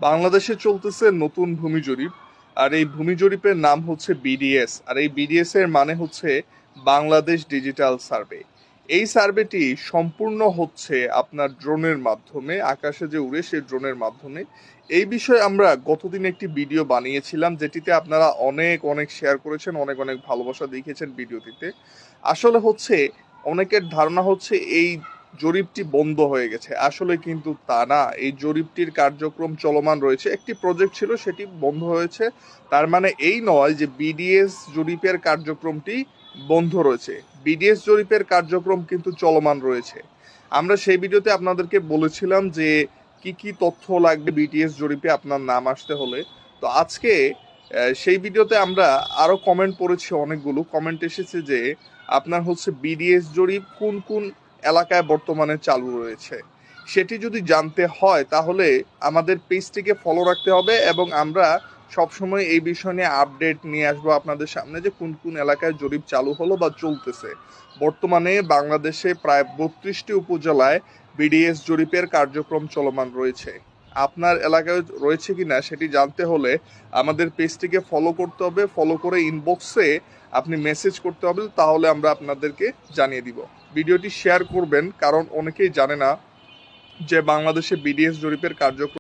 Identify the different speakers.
Speaker 1: বাংলাদেশে চলতেছে নতুন ভূমি জরিপ। আর এই ভূমি জরিপের নাম হচ্ছে বিডিএস। আর এই বিডিএস এর মানে হচ্ছে বাংলাদেশ ডিজিটাল সার্ভে। এই সার্ভেটি সম্পূর্ণ হচ্ছে আপনার ড্রোনের মাধ্যমে, আকাশে যে উড়ে সেই ড্রোনের মাধ্যমে। এই বিষয়ে আমরা গতদিন একটি ভিডিও বানিয়েছিলাম, যেটিতে আপনারা অনেক অনেক শেয়ার করেছেন, অনেক অনেক ভালোবাসা দেখিয়েছেন ভিডিওটিতে। আসলে হচ্ছে অনেকের ধারণা হচ্ছে এই জরিপটি বন্ধ হয়ে গেছে, আসলে কিন্তু তা না। এই জরিপটির কার্যক্রম চলমান রয়েছে। একটি প্রজেক্ট ছিল, সেটি বন্ধ হয়েছে। তার মানে এই নয় যে বিডিএস জরিপের কার্যক্রমটি বন্ধ রয়েছে। বিডিএস জরিপের কার্যক্রম কিন্তু চলমান রয়েছে। আমরা সেই ভিডিওতে আপনাদেরকে বলেছিলাম যে কি কি তথ্য লাগবে বিডিএস জরিপে আপনার নাম আসতে হলে। তো আজকে সেই ভিডিওতে আমরা আরো কমেন্ট পড়েছি, অনেকগুলো কমেন্ট এসেছে যে আপনার হচ্ছে বিডিএস জরিপ কোন কোন এলাকায় বর্তমানে চালু রয়েছে। সেটি যদি জানতে হয় তাহলে আমাদের পেজটিকে ফলো রাখতে হবে, এবং আমরা সবসময় এই বিষয় নিয়ে আপডেট নিয়ে আসবো আপনাদের সামনে যে কোন কোন এলাকায় জরিপ চালু হলো বা চলতেছে। বর্তমানে বাংলাদেশে প্রায় 32টি উপজেলায় বিডিএস জরিপের কার্যক্রম চলমান রয়েছে। আপনার এলাকায় রয়েছে কিনা সেটি জানতে হলে আমাদের পেজটিকে ফলো করতে হবে। ফলো করে ইনবক্সে আপনি মেসেজ করতে হবে, তাহলে আমরা আপনাদেরকে জানিয়ে দিব। ভিডিওটি শেয়ার করবেন, কারণ অনেকেই জানে না যে বাংলাদেশে বিডিএস জরিপের কার্যক্রম